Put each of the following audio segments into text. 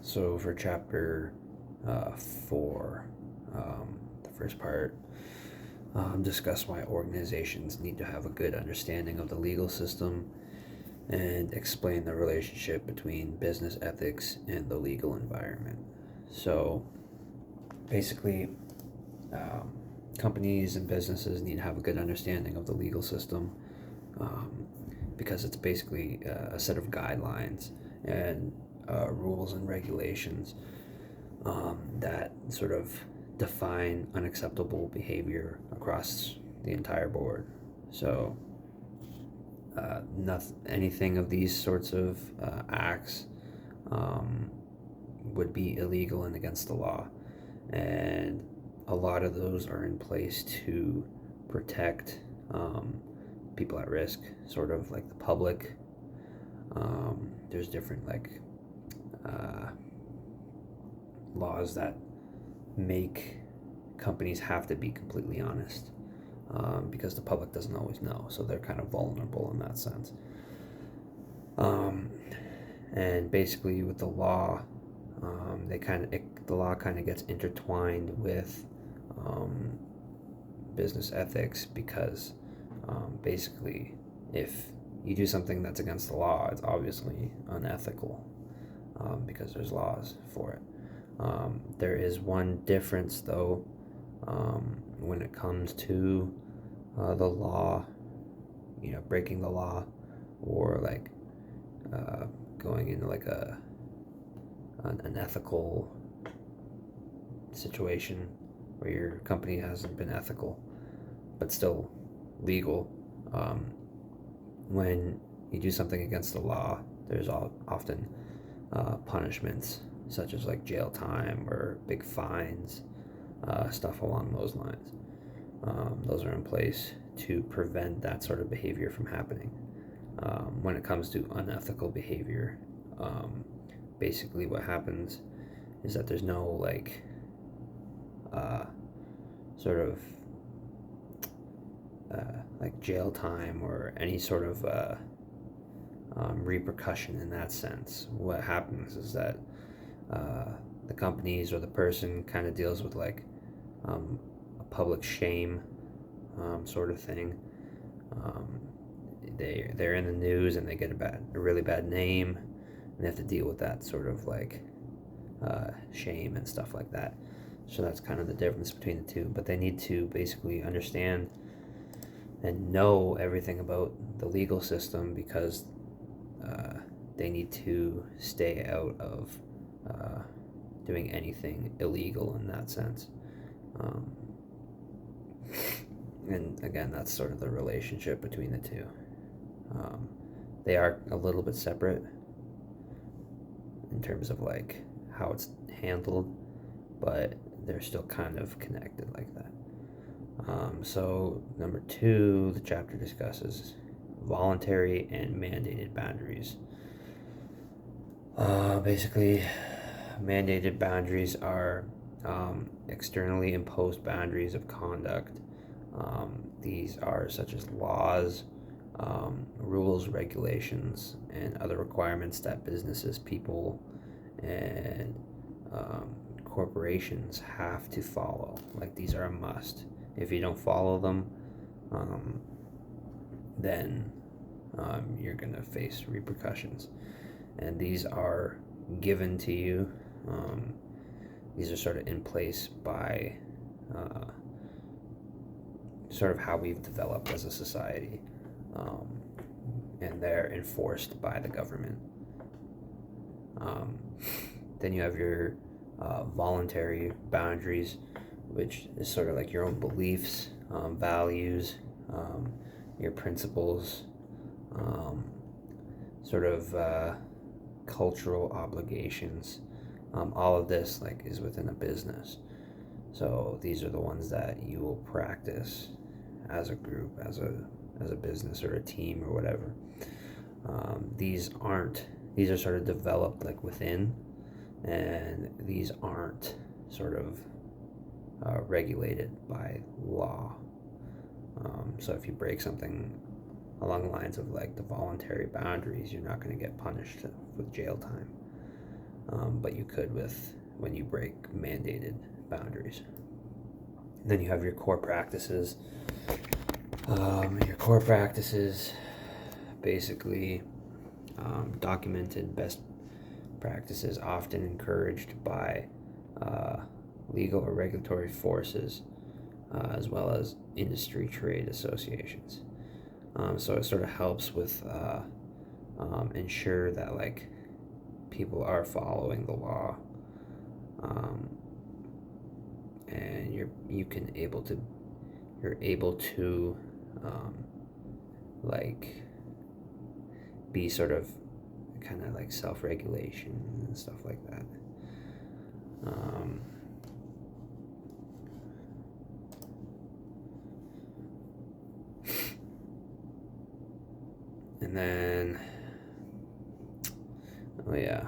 So for chapter 4, the first part, discuss why organizations need to have a good understanding of the legal system and explain the relationship between business ethics and the legal environment. So basically, um, companies and businesses need to have a good understanding of the legal system, um, because it's basically a set of guidelines and rules and regulations that sort of define unacceptable behavior across the entire board. So, anything of these sorts of acts um, would be illegal and against the law. And a lot of those are in place to protect people at risk, sort of like the public. There's different uh, laws that make companies have to be completely honest, because the public doesn't always know, so they're kind of vulnerable in that sense. Um, and basically, with the law, the law kind of gets intertwined with um, business ethics because basically, if you do something that's against the law, it's obviously unethical, because there's laws for it. There is one difference, though, when it comes to the law, breaking the law, or like going into like an ethical situation where your company hasn't been ethical but still legal. When you do something against the law, there's often punishments such as like jail time or big fines, stuff along those lines. Those are in place to prevent that sort of behavior from happening. When it comes to unethical behavior, basically what happens is that there's no uh, sort of like jail time or any sort of repercussion in that sense. What happens is that uh, the companies or the person kind of deals with a public shame, sort of thing. Um, they're in the news and they get a really bad name, and they have to deal with that sort of shame and stuff like that. So that's kind of the difference between the two. But they need to basically understand and know everything about the legal system because uh, they need to stay out of uh, doing anything illegal in that sense. Um, and again, that's sort of the relationship between the two. Um, they are a little bit separate in terms of like how it's handled, but they're still kind of connected like that. So, number 2, the chapter discusses voluntary and mandated boundaries. Basically, mandated boundaries are externally imposed boundaries of conduct. These are such as laws, rules, regulations, and other requirements that businesses, people, and corporations have to follow. Like, these are a must. If you don't follow them, um, then you're going to face repercussions. And these are given to you. These are sort of in place by uh, sort of how we've developed as a society, um, and they're enforced by the government. Um, then you have your voluntary boundaries, which is sort of like your own beliefs, values, um, your principles, um, sort of cultural obligations. All of this is within a business. So these are the ones that you will practice as a group, as a business or a team or whatever. These are sort of developed within, and these aren't sort of regulated by law. So if you break something along the lines of the voluntary boundaries, you're not going to get punished with jail time. but you could when you break mandated boundaries. Then you have your core practices. Your core practices, basically, documented best practices often encouraged by legal or regulatory forces, as well as industry trade associations. So it sort of helps with ensure that like people are following the law, and you're able to like be sort of kind of like self-regulation and stuff like that. And then, oh yeah,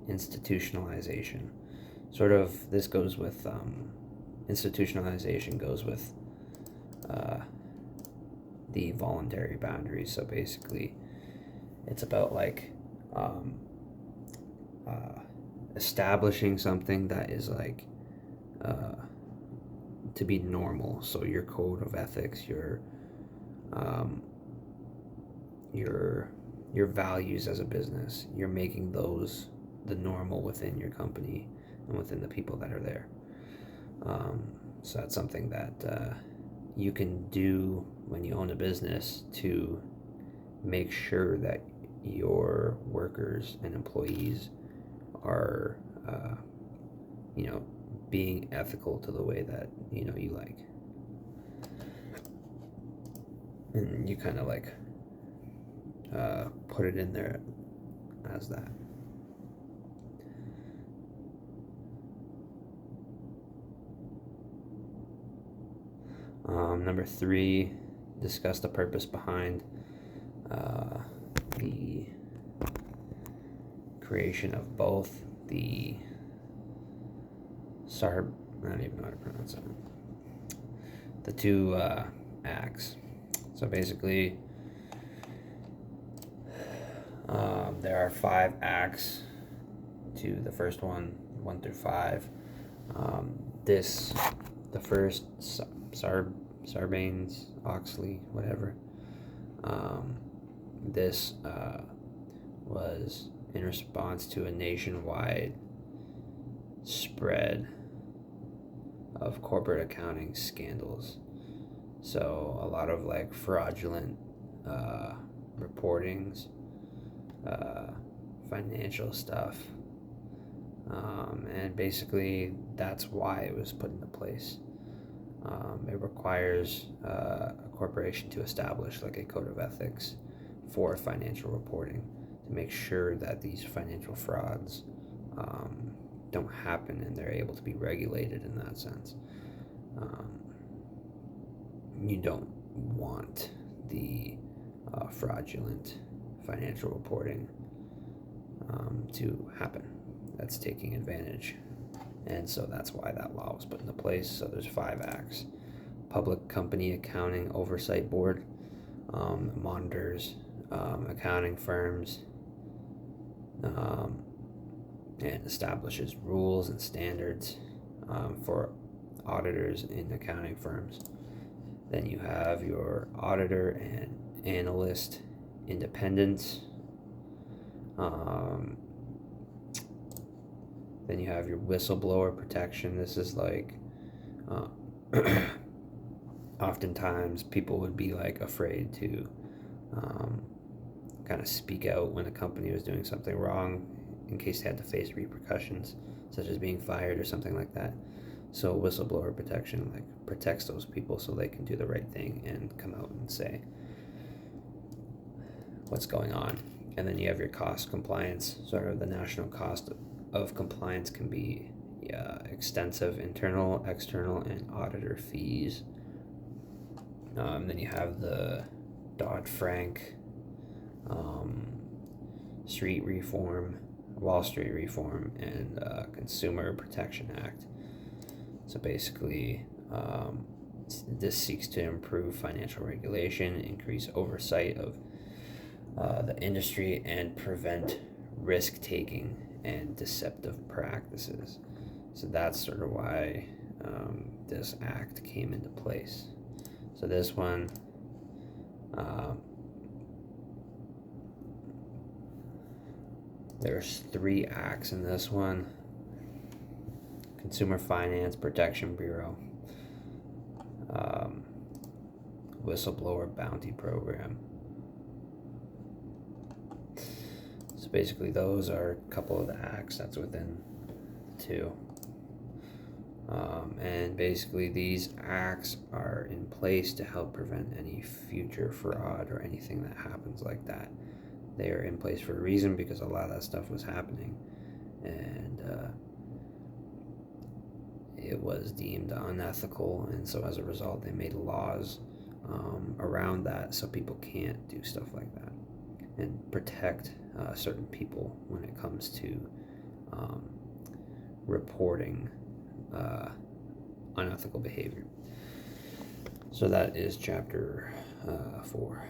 institutionalization. Sort of, this goes with, institutionalization goes with the voluntary boundaries. So basically, it's about like establishing something that is like to be normal. So your code of ethics, your values as a business, you're making those the normal within your company and within the people that are there. So that's something that you can do when you own a business to make sure that your workers and employees are, being ethical to the way that, you like. And you kind of like put it in there as that. Number 3, discuss the purpose behind the creation of both the I don't even know how to pronounce it. The two acts. So basically, there are 5 acts to the first one, 1 through 5. The first, Sarbanes-Oxley, whatever. This was in response to a nationwide spread of corporate accounting scandals. So a lot of like fraudulent reportings, financial stuff, and basically that's why it was put into place. It requires a corporation to establish like a code of ethics for financial reporting to make sure that these financial frauds don't happen and they're able to be regulated in that sense. You don't want the fraudulent financial reporting to happen. That's taking advantage. And so that's why that law was put into place. So there's 5 acts. Public Company Accounting Oversight Board monitors accounting firms and establishes rules and standards for auditors in accounting firms. Then you have your auditor and analyst independence. Then you have your whistleblower protection. This is like, oftentimes people would be like afraid to kind of speak out when a company was doing something wrong in case they had to face repercussions, such as being fired or something like that. So whistleblower protection like protects those people so they can do the right thing and come out and say what's going on. And then you have your cost compliance. Sort of the national cost of compliance can be extensive, internal, external, and auditor fees. Then you have the Dodd-Frank, Wall Street Reform, and Consumer Protection Act. So basically, this seeks to improve financial regulation, increase oversight of the industry, and prevent risk-taking and deceptive practices. So that's sort of why this act came into place. So this one, there's 3 acts in this one: Consumer Finance Protection Bureau, Whistleblower Bounty Program. So basically, those are a couple of the acts that's within the 2. And basically, these acts are in place to help prevent any future fraud or anything that happens like that. They are in place for a reason, because a lot of that stuff was happening, and it was deemed unethical, and so as a result, they made laws around that so people can't do stuff like that, and protect certain people when it comes to reporting unethical behavior. So that is chapter 4.